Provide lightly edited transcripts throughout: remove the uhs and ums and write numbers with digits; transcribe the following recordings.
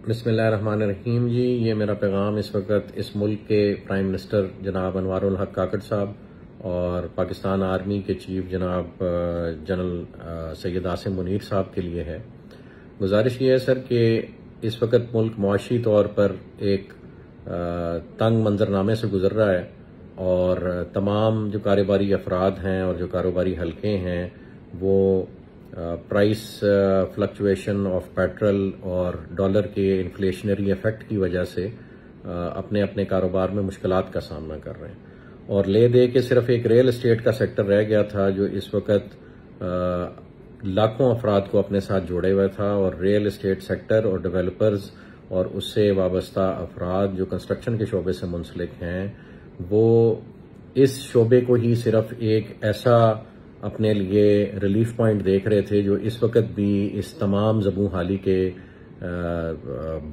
बिस्मिल्लाहिर्रहमानिर्रहीम जी, ये मेरा पैगाम इस वक्त इस मुल्क के प्राइम मिनिस्टर जनाब अनवारुल हक काकड़ साहब और पाकिस्तान आर्मी के चीफ जनाब जनरल सैयद आसिम मुनीर साहब के लिए है। गुजारिश ये है सर कि इस वक्त मुल्क मुआशी तौर पर एक तंग मंजरनामे से गुजर रहा है और तमाम जो कारोबारी अफराद हैं और जो कारोबारी हल्के हैं वो प्राइस फ्लक्चुएशन ऑफ पेट्रोल और डॉलर के इन्फ्लेशनरी इफेक्ट की वजह से अपने अपने कारोबार में मुश्किलात का सामना कर रहे हैं और ले दे के सिर्फ एक रियल एस्टेट का सेक्टर रह गया था जो इस वक्त लाखों अफराद को अपने साथ जोड़े हुए था और रियल एस्टेट सेक्टर और डेवलपर्स और उससे वाबस्ता अफराद जो कंस्ट्रक्शन के शोबे से मुंसलिक हैं वो इस शोबे को ही सिर्फ एक ऐसा अपने लिए रिलीफ पॉइंट देख रहे थे जो इस वक्त भी इस तमाम ज़बू हाली के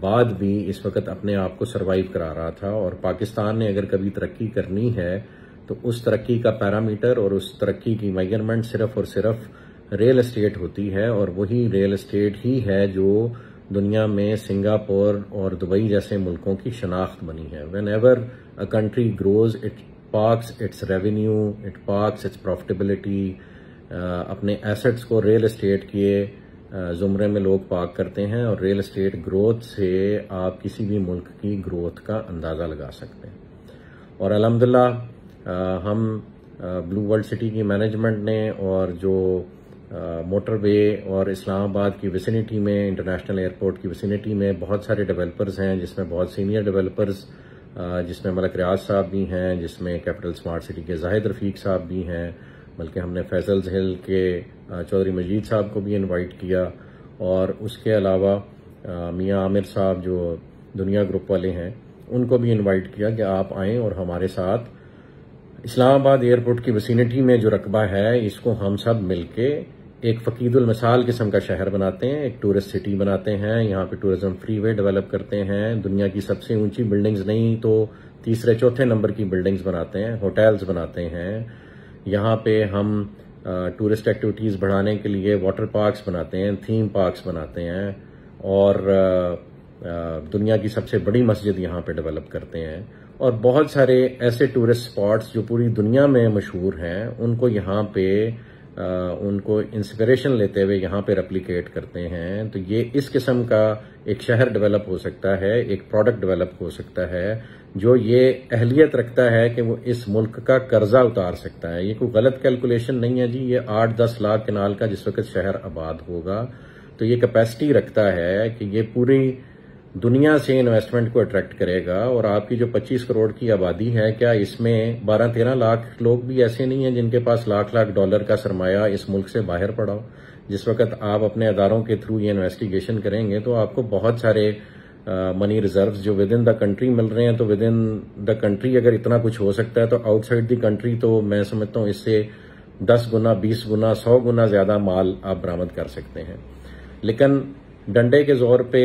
बाद भी इस वक्त अपने आप को सरवाइव करा रहा था। और पाकिस्तान ने अगर कभी तरक्की करनी है तो उस तरक्की का पैरामीटर और उस तरक्की की मेजरमेंट सिर्फ और सिर्फ रियल एस्टेट होती है और वही रियल एस्टेट ही है जो दुनिया में सिंगापुर और दुबई जैसे मुल्कों की शनाख्त बनी है। When ever a country grows it parks it's revenue, it parks it's profitability, अपने एसेट्स को रियल एस्टेट के जुमरे में लोग पार्क करते हैं और रियल एस्टेट ग्रोथ से आप किसी भी मुल्क की ग्रोथ का अंदाज़ा लगा सकते हैं। और अल्हम्दुलिल्लाह हम ब्लू वर्ल्ड सिटी की मैनेजमेंट ने और जो मोटरवे और इस्लामाबाद की विसिनिटी में, इंटरनेशनल एयरपोर्ट की विसिनिटी में बहुत सारे डेवलपर्स हैं जिसमें बहुत सीनियर डेवलपर्स जिसमें मलक रियाज साहब भी हैं, जिसमें कैपिटल स्मार्ट सिटी के जाहिद रफीक साहब भी हैं, बल्कि हमने फैजल्स हिल के चौधरी मजीद साहब को भी इनवाइट किया और उसके अलावा मियां आमिर साहब जो दुनिया ग्रुप वाले हैं उनको भी इनवाइट किया कि आप आएँ और हमारे साथ इस्लामाबाद एयरपोर्ट की विसिनिटी में जो रकबा है इसको हम सब मिलके एक फकीदुल मिसाल किस्म का शहर बनाते हैं, एक टूरिस्ट सिटी बनाते हैं, यहाँ पे टूरिज्म फ्रीवे डेवलप करते हैं, दुनिया की सबसे ऊंची बिल्डिंग्स नहीं तो तीसरे चौथे नंबर की बिल्डिंग्स बनाते हैं, होटल्स बनाते हैं, यहाँ पे हम टूरिस्ट एक्टिविटीज बढ़ाने के लिए वाटर पार्क्स बनाते हैं, थीम पार्क्स बनाते हैं और दुनिया की सबसे बड़ी मस्जिद यहाँ पे डेवलप करते हैं और बहुत सारे ऐसे टूरिस्ट स्पॉट्स जो पूरी दुनिया में मशहूर हैं उनको यहाँ पे उनको इंस्पिरेशन लेते हुए यहाँ पे रेप्लिकेट करते हैं। तो ये इस किस्म का एक शहर डेवलप हो सकता है, एक प्रोडक्ट डेवलप हो सकता है जो ये अहलियत रखता है कि वो इस मुल्क का कर्जा उतार सकता है। ये कोई गलत कैलकुलेशन नहीं है जी, ये 8-10 लाख कनाल का जिस वक्त शहर आबाद होगा तो ये कैपेसिटी रखता है कि ये पूरी दुनिया से इन्वेस्टमेंट को अट्रैक्ट करेगा। और आपकी जो 25 करोड़ की आबादी है, क्या इसमें 12-13 लाख लोग भी ऐसे नहीं हैं जिनके पास लाख लाख डॉलर का सरमाया इस मुल्क से बाहर पड़ा हो? जिस वक्त आप अपने अदारों के थ्रू ये इन्वेस्टिगेशन करेंगे तो आपको बहुत सारे मनी रिजर्व्स जो विद इन द कंट्री मिल रहे हैं। तो विद इन द कंट्री अगर इतना कुछ हो सकता है तो आउटसाइड द कंट्री तो मैं समझता हूँ इससे 10 गुना, 20 गुना, 100 गुना ज्यादा माल आप बरामद कर सकते हैं। लेकिन डंडे के जोर पे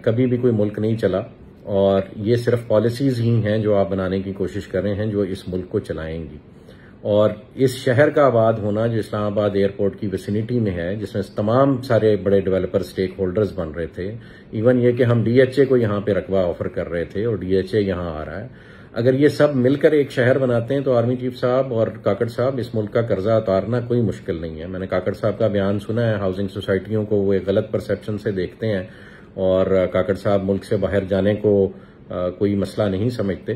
कभी भी कोई मुल्क नहीं चला और ये सिर्फ पॉलिसीज ही हैं जो आप बनाने की कोशिश कर रहे हैं जो इस मुल्क को चलाएंगी। और इस शहर का आबाद होना जो इस्लामाबाद एयरपोर्ट की विसिनिटी में है, जिसमें तमाम सारे बड़े डेवलपर स्टेक होल्डर्स बन रहे थे, इवन ये कि हम डीएचए को यहाँ पे रकबा ऑफर कर रहे थे और डीएचए यहाँ आ रहा है, अगर ये सब मिलकर एक शहर बनाते हैं तो आर्मी चीफ साहब और काकड़ साहब इस मुल्क का कर्जा उतारना कोई मुश्किल नहीं है। मैंने काकड़ साहब का बयान सुना है, हाउसिंग सोसाइटियों को वो एक गलत परसेप्शन से देखते हैं और काकड़ साहब मुल्क से बाहर जाने को कोई मसला नहीं समझते।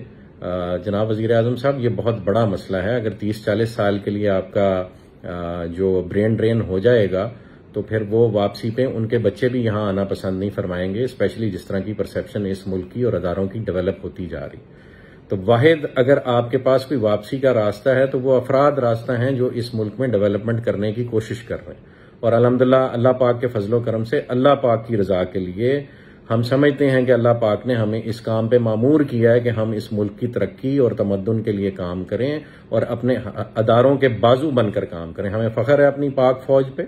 जनाब वजीर आजम साहब, ये बहुत बड़ा मसला है। अगर 30-40 साल के लिए आपका जो ब्रेन ड्रेन हो जाएगा तो फिर वो वापसी पे उनके बच्चे भी यहाँ आना पसंद नहीं फरमाएंगे, स्पेशली जिस तरह की परसेप्शन इस मुल्क की और अदारों की डेवलप होती जा रही। तो वाहिद अगर आपके पास कोई वापसी का रास्ता है तो वो अफराद रास्ता है जो इस मुल्क में डेवलपमेंट करने की कोशिश कर रहे हैं। और अल्हम्दुलिल्लाह अल्लाह पाक के फजलो करम से अल्लाह पाक की रजा के लिए हम समझते हैं कि अल्लाह पाक ने हमें इस काम पे मामूर किया है कि हम इस मुल्क की तरक्की और तमद्दुन के लिए काम करें और अपने अदारों के बाजू बनकर काम करें। हमें फख्र है अपनी पाक फौज पे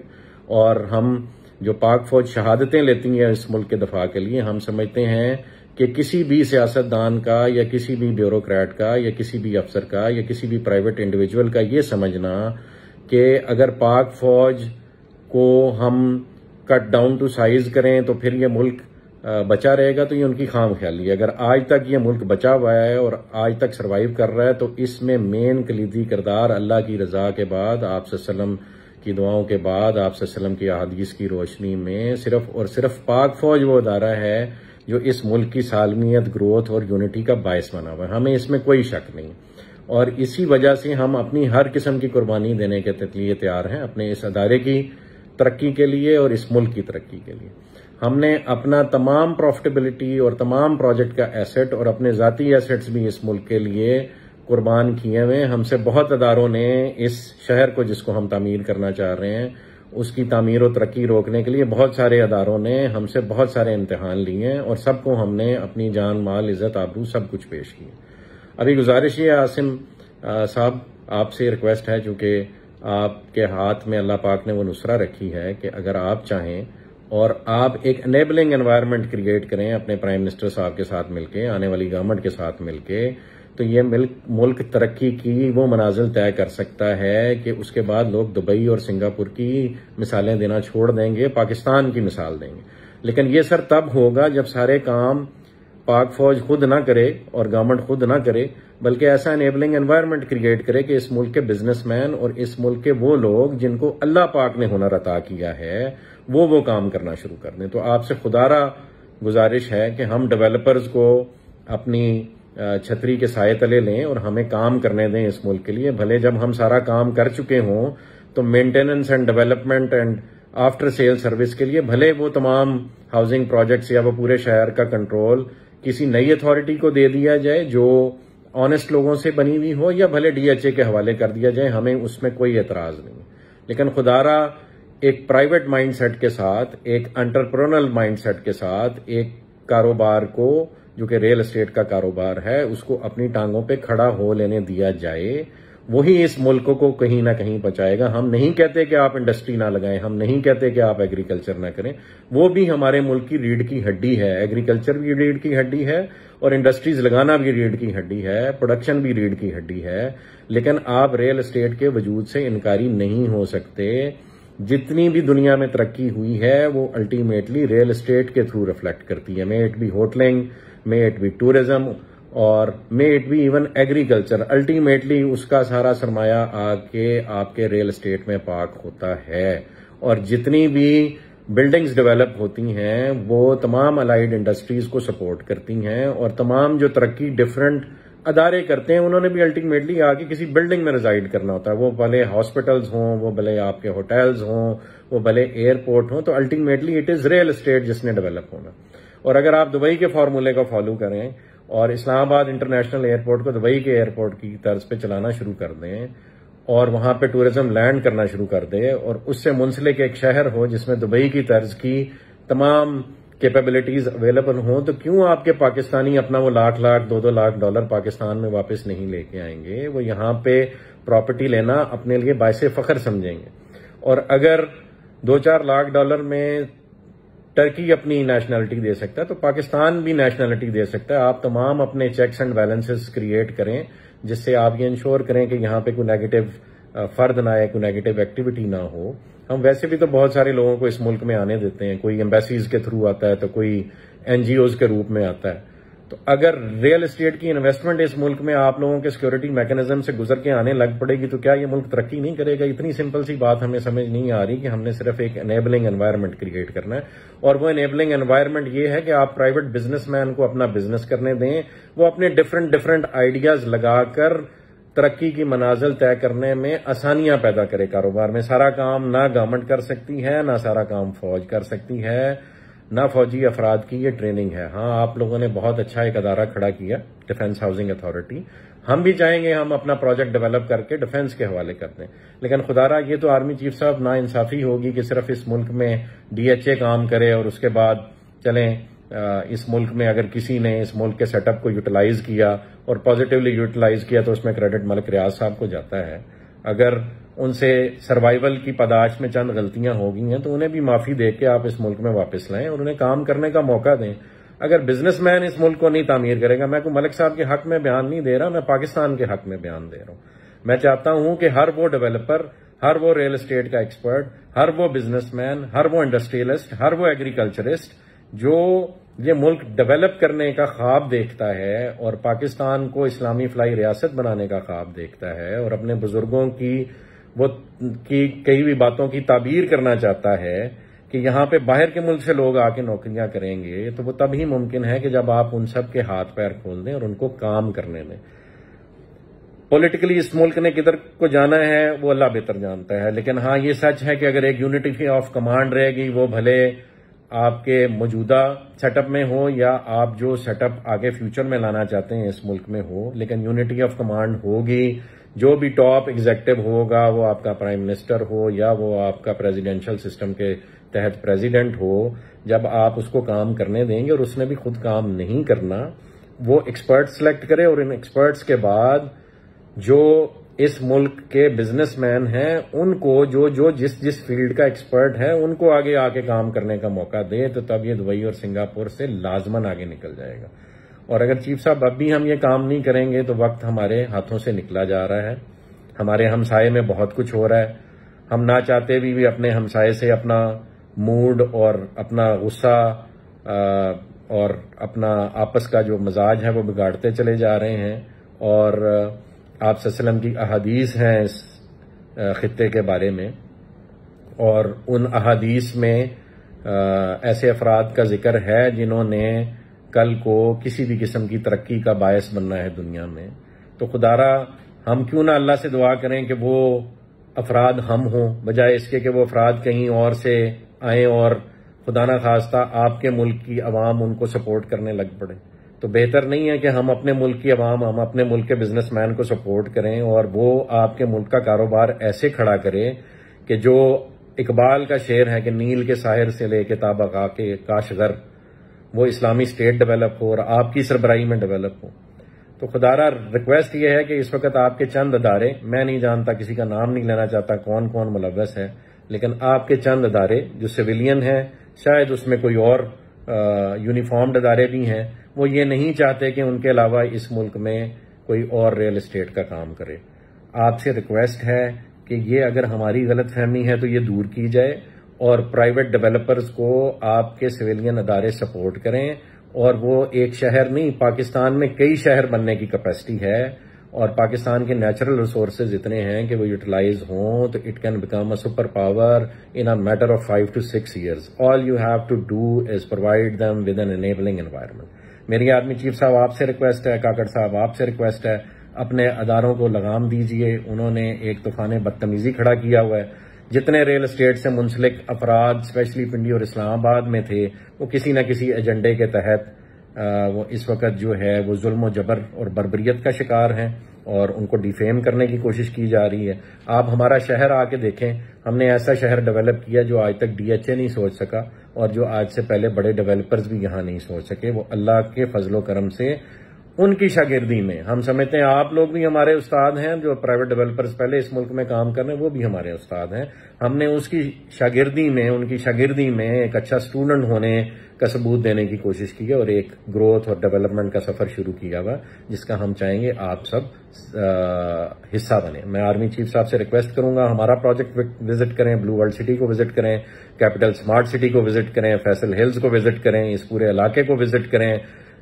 और हम जो पाक फौज शहादतें लेती है इस मुल्क के दफा के लिए, हम समझते हैं कि किसी भी सियासतदान का या किसी भी ब्यूरोक्रेट का या किसी भी अफसर का या किसी भी प्राइवेट इंडिविजुअल का ये समझना कि अगर पाक फौज को हम कट डाउन टू साइज करें तो फिर ये मुल्क बचा रहेगा तो ये उनकी खाम ख्याली है। अगर आज तक ये मुल्क बचा हुआ है और आज तक सरवाइव कर रहा है तो इसमें मेन कलीदी किरदार अल्लाह की रजा के बाद, आप सल्लम की दुआओं के बाद, आप सल्लम की अहादीस की रोशनी में सिर्फ और सिर्फ पाक फौज वो अदारा है जो इस मुल्क की सालमियत, ग्रोथ और यूनिटी का बायस बना हुआ है। हमें इसमें कोई शक नहीं और इसी वजह से हम अपनी हर किस्म की कुर्बानी देने के लिए तैयार हैं अपने इस अदारे की तरक्की के लिए और इस मुल्क की तरक्की के लिए। हमने अपना तमाम प्रॉफिटेबिलिटी और तमाम प्रोजेक्ट का एसेट और अपने जाती एसेट्स भी इस मुल्क के लिए कुर्बान किए हुए। हमसे बहुत अदारों ने इस शहर को जिसको हम तामीर करना चाह रहे हैं उसकी तामीर और तरक्की रोकने के लिए बहुत सारे अदारों ने हमसे बहुत सारे इम्तिहान लिए हैं और सबको हमने अपनी जान, माल, इज्जत, आबरू सब कुछ पेश किए। अभी गुजारिश ये आसिम साहब आपसे रिक्वेस्ट है, चूंकि आपके हाथ में अल्लाह पाक ने वो नुसरा रखी है कि अगर आप चाहें और आप एक एनेबलिंग एनवायरनमेंट क्रिएट करें अपने प्राइम मिनिस्टर साहब के साथ मिलके, आने वाली गवर्नमेंट के साथ मिलके, तो ये मुल्क तरक्की की वो मनाजिल तय कर सकता है कि उसके बाद लोग दुबई और सिंगापुर की मिसालें देना छोड़ देंगे, पाकिस्तान की मिसाल देंगे। लेकिन ये सर तब होगा जब सारे काम पाक फौज खुद ना करे और गवर्नमेंट खुद ना करे, बल्कि ऐसा एनेबलिंग एनवायरनमेंट क्रिएट करे कि इस मुल्क के बिजनेसमैन और इस मुल्क के वो लोग जिनको अल्लाह पाक ने हुनर अता किया है वो काम करना शुरू कर दें। तो आपसे खुदारा गुजारिश है कि हम डेवलपर्स को अपनी छतरी के साए तले लें और हमें काम करने दें इस मुल्क के लिए। भले जब हम सारा काम कर चुके हों तो maintenance and development and after sale service के लिए भले वो तमाम हाउसिंग प्रोजेक्ट्स या वो पूरे शहर का कंट्रोल किसी नई अथॉरिटी को दे दिया जाए जो ऑनेस्ट लोगों से बनी हुई हो, या भले डीएचए के हवाले कर दिया जाए, हमें उसमें कोई एतराज नहीं। लेकिन खुदारा एक प्राइवेट माइंडसेट के साथ, एक एंटरप्रेन्योरल माइंडसेट के साथ एक कारोबार को जो कि रियल एस्टेट का कारोबार है उसको अपनी टांगों पे खड़ा हो लेने दिया जाए, वही इस मुल्क को कहीं ना कहीं बचाएगा। हम नहीं कहते कि आप इंडस्ट्री ना लगाएं, हम नहीं कहते कि आप एग्रीकल्चर ना करें, वो भी हमारे मुल्क की रीढ़ की हड्डी है। एग्रीकल्चर भी रीढ़ की हड्डी है और इंडस्ट्रीज लगाना भी रीढ़ की हड्डी है, प्रोडक्शन भी रीढ़ की हड्डी है। लेकिन आप रियल एस्टेट के वजूद से इनकारी नहीं हो सकते। जितनी भी दुनिया में तरक्की हुई है वो अल्टीमेटली रियल एस्टेट के थ्रू रिफ्लेक्ट करती है। May it be hoteling, may it be tourism और may it be even agriculture, ultimately उसका सारा सरमाया आके आपके रियल एस्टेट में पार्क होता है। और जितनी भी बिल्डिंग्स डेवलप होती हैं वो तमाम अलाइड इंडस्ट्रीज को सपोर्ट करती हैं और तमाम जो तरक्की डिफरेंट अदारे करते हैं उन्होंने भी अल्टीमेटली आके किसी बिल्डिंग में रिजाइड करना होता है। वो भले हॉस्पिटल्स हों, वो भले आपके होटल्स हों, वो भले एयरपोर्ट हों, तो ultimately it is real estate जिसने डेवलप होना। और अगर आप दुबई के फॉर्मूले को फॉलो करें और इस्लामाबाद इंटरनेशनल एयरपोर्ट को दुबई के एयरपोर्ट की तर्ज पे चलाना शुरू कर दें और वहां पे टूरिज्म लैंड करना शुरू कर दे और उससे मुंसलिक एक शहर हो जिसमें दुबई की तर्ज की तमाम कैपेबिलिटीज अवेलेबल हो, तो क्यों आपके पाकिस्तानी अपना वो लाख लाख $2-2 लाख पाकिस्तान में वापस नहीं लेके आएंगे? वो यहां पे प्रॉपर्टी लेना अपने लिए बायसे फख्र समझेंगे। और अगर $2-4 लाख में टर्की अपनी नेशनलिटी दे सकता है तो पाकिस्तान भी नेशनलिटी दे सकता है। आप तमाम अपने चेक्स एंड बैलेंसेस क्रिएट करें जिससे आप ये इंश्योर करें कि यहाँ पे कोई नेगेटिव फर्द ना आए, कोई नेगेटिव एक्टिविटी ना हो। हम वैसे भी तो बहुत सारे लोगों को इस मुल्क में आने देते हैं, कोई एम्बेसीज के थ्रू आता है तो कोई एनजीओज के रूप में आता है। तो अगर रियल एस्टेट की इन्वेस्टमेंट इस मुल्क में आप लोगों के सिक्योरिटी मैकेनिज्म से गुजर के आने लग पड़ेगी तो क्या ये मुल्क तरक्की नहीं करेगा? इतनी सिंपल सी बात हमें समझ नहीं आ रही कि हमने सिर्फ एक एनेबलिंग एनवायरनमेंट क्रिएट करना है। और वो एनेबलिंग एनवायरनमेंट ये है कि आप प्राइवेट बिजनेसमैन को अपना बिजनेस करने दें, वो अपने डिफरेंट आइडियाज लगाकर तरक्की की मनाजिल तय करने में आसानियां पैदा करे कारोबार में। सारा काम ना गवर्नमेंट कर सकती है, ना सारा काम फौज कर सकती है, ना फौजी अफराद की ये ट्रेनिंग है। हाँ, आप लोगों ने बहुत अच्छा एक अदारा खड़ा किया, डिफेंस हाउसिंग अथॉरिटी। हम भी चाहेंगे हम अपना प्रोजेक्ट डेवलप करके डिफेंस के हवाले कर दें, लेकिन खुदारा ये तो आर्मी चीफ साहब ना इंसाफी होगी कि सिर्फ इस मुल्क में डीएचए काम करे और उसके बाद चलें इस मुल्क में अगर किसी ने इस मुल्क के सेटअप को यूटिलाइज किया और पॉजिटिवली यूटिलाइज किया तो उसमें क्रेडिट मलिक रियाज साहब को जाता है। अगर उनसे सर्वाइवल की पदाश में चंद गलतियां हो गई हैं तो उन्हें भी माफी दे के आप इस मुल्क में वापस लाएं और उन्हें काम करने का मौका दें। अगर बिजनेसमैन इस मुल्क को नहीं तामीर करेगा, मैं को मलिक साहब के हक में बयान नहीं दे रहा, मैं पाकिस्तान के हक में बयान दे रहा हूं। मैं चाहता हूं कि हर वो डेवलपर, हर वो रियल एस्टेट का एक्सपर्ट, हर वो बिजनेसमैन, हर वो इंडस्ट्रियलिस्ट, हर वो एग्रीकल्चरिस्ट जो ये मुल्क डेवलप करने का ख्वाब देखता है और पाकिस्तान को इस्लामी फलाई रियासत बनाने का ख्वाब देखता है और अपने बुजुर्गों की कई भी बातों की ताबीर करना चाहता है कि यहाँ पे बाहर के मुल्क से लोग आके नौकरियां करेंगे, तो वो तभी मुमकिन है कि जब आप उन सब के हाथ पैर खोल दें और उनको काम करने दें। पॉलिटिकली इस मुल्क ने किधर को जाना है वो अल्लाह बेहतर जानता है, लेकिन हाँ ये सच है कि अगर एक यूनिटी ऑफ कमांड रहेगी, वो भले आपके मौजूदा सेटअप में हो या आप जो सेटअप आगे फ्यूचर में लाना चाहते हैं इस मुल्क में हो, लेकिन यूनिटी ऑफ कमांड होगी। जो भी टॉप एग्जीक्यूटिव होगा, वो आपका प्राइम मिनिस्टर हो या वो आपका प्रेसिडेंशियल सिस्टम के तहत प्रेसिडेंट हो, जब आप उसको काम करने देंगे और उसने भी खुद काम नहीं करना, वो एक्सपर्ट सेलेक्ट करे और इन एक्सपर्ट्स के बाद जो इस मुल्क के बिजनेसमैन हैं उनको जो जिस फील्ड का एक्सपर्ट है उनको आगे आके काम करने का मौका दे, तो तब ये दुबई और सिंगापुर से लाजमन आगे निकल जाएगा। और अगर चीफ साहब अब भी हम ये काम नहीं करेंगे तो वक्त हमारे हाथों से निकला जा रहा है। हमारे हमसाये में बहुत कुछ हो रहा है, हम ना चाहते भी अपने हमसाये से अपना मूड और अपना गुस्सा और अपना आपस का जो मजाज है वो बिगाड़ते चले जा रहे हैं। और आप सल्लम की अहादीस हैं इस खित्ते के बारे में, और उन अहादीस में ऐसे अफराद का जिक्र है जिन्होंने कल को किसी भी किस्म की तरक्की का बायस बनना है दुनिया में। तो खुदारा हम क्यों ना अल्लाह से दुआ करें कि वो अफराद हम हों, बजाय इसके कि वो अफराद कहीं और से आए और खुदा ना खास्ता आपके मुल्क की अवाम उनको सपोर्ट करने लग पड़े। तो बेहतर नहीं है कि हम अपने मुल्क की अवाम, हम अपने मुल्क के बिजनेसमैन को सपोर्ट करें और वो आपके मुल्क का कारोबार ऐसे खड़ा करे कि जो इकबाल का शेर है कि नील के साहिर से लेके ताबका के काशगर, वो इस्लामी स्टेट डेवलप हो और आपकी सरबराही में डेवलप हो। तो खुदारा रिक्वेस्ट ये है कि इस वक्त आपके चंद अदारे, मैं नहीं जानता, किसी का नाम नहीं लेना चाहता कौन कौन मुलव्वस है, लेकिन आपके चंद अदारे जो सिविलियन हैं, शायद उसमें कोई और यूनिफॉर्म्ड अदारे भी हैं, वो ये नहीं चाहते कि उनके अलावा इस मुल्क में कोई और रियल एस्टेट का काम करे। आपसे रिक्वेस्ट है कि ये अगर हमारी गलत फहमी है तो ये दूर की जाए और प्राइवेट डेवलपर्स को आपके सिविलियन अदारे सपोर्ट करें। और वो एक शहर नहीं, पाकिस्तान में कई शहर बनने की कैपेसिटी है और पाकिस्तान के नेचुरल रिसोर्सेज इतने हैं कि वो यूटिलाइज हों तो it can become a super power in a matter of 5 to 6 years। All you have to do is provide them with an enabling environment. मेरी आर्मी चीफ साहब आपसे रिक्वेस्ट है, काकड़ साहब आपसे रिक्वेस्ट है, अपने अदारों को लगाम दीजिए। उन्होंने एक तूफान बदतमीजी खड़ा किया हुआ है। जितने रियल एस्टेट से मुंसलिक अफराद स्पेशली पिंडी और इस्लामाबाद में थे, वो किसी न किसी एजेंडे के तहत वो इस वक्त जो है वो जुल्म जबर और बर्बरियत का शिकार हैं और उनको डिफेम करने की कोशिश की जा रही है। आप हमारा शहर आके देखें, हमने ऐसा शहर डेवलप किया जो आज तक DHA नहीं सोच सका और जो आज से पहले बड़े डेवलपर्स भी यहाँ नहीं सोच सके। वो अल्लाह के फजलो करम से उनकी शागिर्दी में, हम समझते हैं आप लोग भी हमारे उस्ताद हैं, जो प्राइवेट डेवलपर्स पहले इस मुल्क में काम कर रहे हैं वो भी हमारे उस्ताद हैं। हमने उसकी शागिर्दी में, उनकी शागिर्दी में एक अच्छा स्टूडेंट होने का सबूत देने की कोशिश की है और एक ग्रोथ और डेवलपमेंट का सफर शुरू किया हुआ जिसका हम चाहेंगे आप सब हिस्सा बने। मैं आर्मी चीफ साहब से रिक्वेस्ट करूंगा हमारा प्रोजेक्ट विजिट करें, ब्लू वर्ल्ड सिटी को विजिट करें, कैपिटल स्मार्ट सिटी को विजिट करें, फैसल हिल्स को विजिट करें, इस पूरे इलाके को विजिट करें,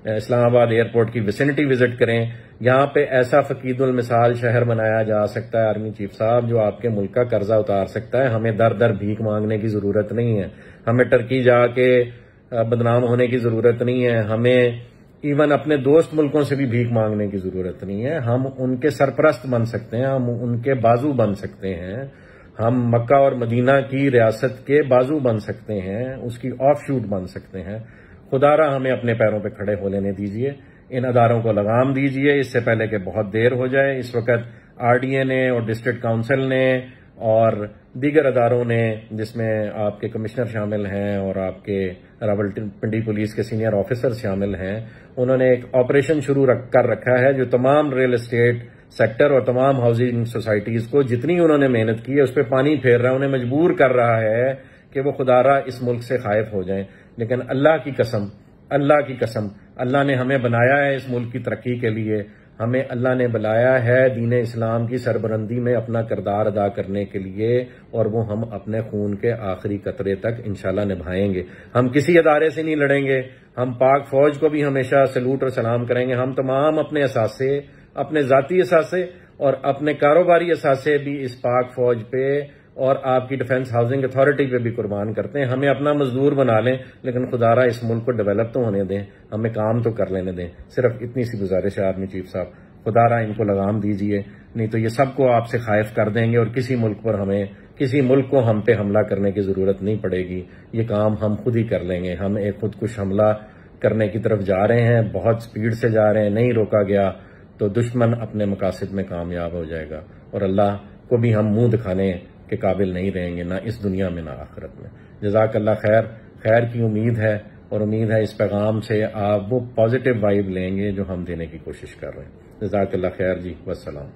इस्लामाबाद एयरपोर्ट की विसिनिटी विजिट करें। यहाँ पे ऐसा फकीदुल मिसाल शहर बनाया जा सकता है आर्मी चीफ साहब जो आपके मुल्क का कर्जा उतार सकता है। हमें दर दर भीख मांगने की जरूरत नहीं है, हमें टर्की जाके बदनाम होने की जरूरत नहीं है, हमें इवन अपने दोस्त मुल्कों से भी भीख मांगने की जरूरत नहीं है। हम उनके सरपरस्त बन सकते हैं, हम उनके बाजू बन सकते हैं, हम मक्का और मदीना की रियासत के बाजू बन सकते हैं, उसकी ऑफ शूट बन सकते हैं। खुदारा हमें अपने पैरों पे खड़े हो लेने दीजिए, इन अदारों को लगाम दीजिए इससे पहले कि बहुत देर हो जाए। इस वक्त RDA ने और डिस्ट्रिक्ट काउंसिल ने और दीगर अदारों ने, जिसमें आपके कमिश्नर शामिल हैं और आपके रावलपिंडी पुलिस के सीनियर ऑफिसर शामिल हैं, उन्होंने एक ऑपरेशन शुरू कर रखा है जो तमाम रियल एस्टेट सेक्टर और तमाम हाउसिंग सोसाइटीज को जितनी उन्होंने मेहनत की है उस पर पानी फेर रहा है, उन्हें मजबूर कर रहा है कि वो खुदारा इस मुल्क से खायफ हो जाएं। लेकिन अल्लाह की कसम, अल्लाह ने हमें बनाया है इस मुल्क की तरक्की के लिए, हमें अल्लाह ने बुलाया है दीन इस्लाम की सरबरंदी में अपना किरदार अदा करने के लिए और वो हम अपने खून के आखिरी कतरे तक इंशाल्लाह निभाएंगे। हम किसी अदारे से नहीं लड़ेंगे, हम पाक फौज को भी हमेशा सैल्यूट और सलाम करेंगे। हम तमाम अपने असासे, अपने जाती असासे और अपने कारोबारी असासे भी इस पाक फौज पे और आपकी डिफेंस हाउसिंग अथॉरिटी पे भी कुर्बान करते हैं। हमें अपना मजदूर बना लें, लेकिन खुदारा इस मुल्क को डेवलप तो होने दें, हमें काम तो कर लेने दें। सिर्फ इतनी सी गुजारिश है आर्मी चीफ साहब, खुदारा इनको लगाम दीजिए, नहीं तो ये सबको आपसे खाइफ कर देंगे और किसी मुल्क को हम पे हमला करने की जरूरत नहीं पड़ेगी। ये काम हम खुद ही कर लेंगे। हम एक खुदकुश हमला करने की तरफ जा रहे हैं, बहुत स्पीड से जा रहे हैं, नहीं रोका गया तो दुश्मन अपने मकासद में कामयाब हो जाएगा और अल्लाह को भी हम मुंह दिखाने के काबिल नहीं रहेंगे, ना इस दुनिया में ना आखिरत में। जज़ाकल्लाह खैर। खैर की उम्मीद है और उम्मीद है इस पैगाम से आप वो पॉजिटिव वाइब लेंगे जो हम देने की कोशिश कर रहे हैं। जज़ाकल्लाह खैर जी, वस्सलाम।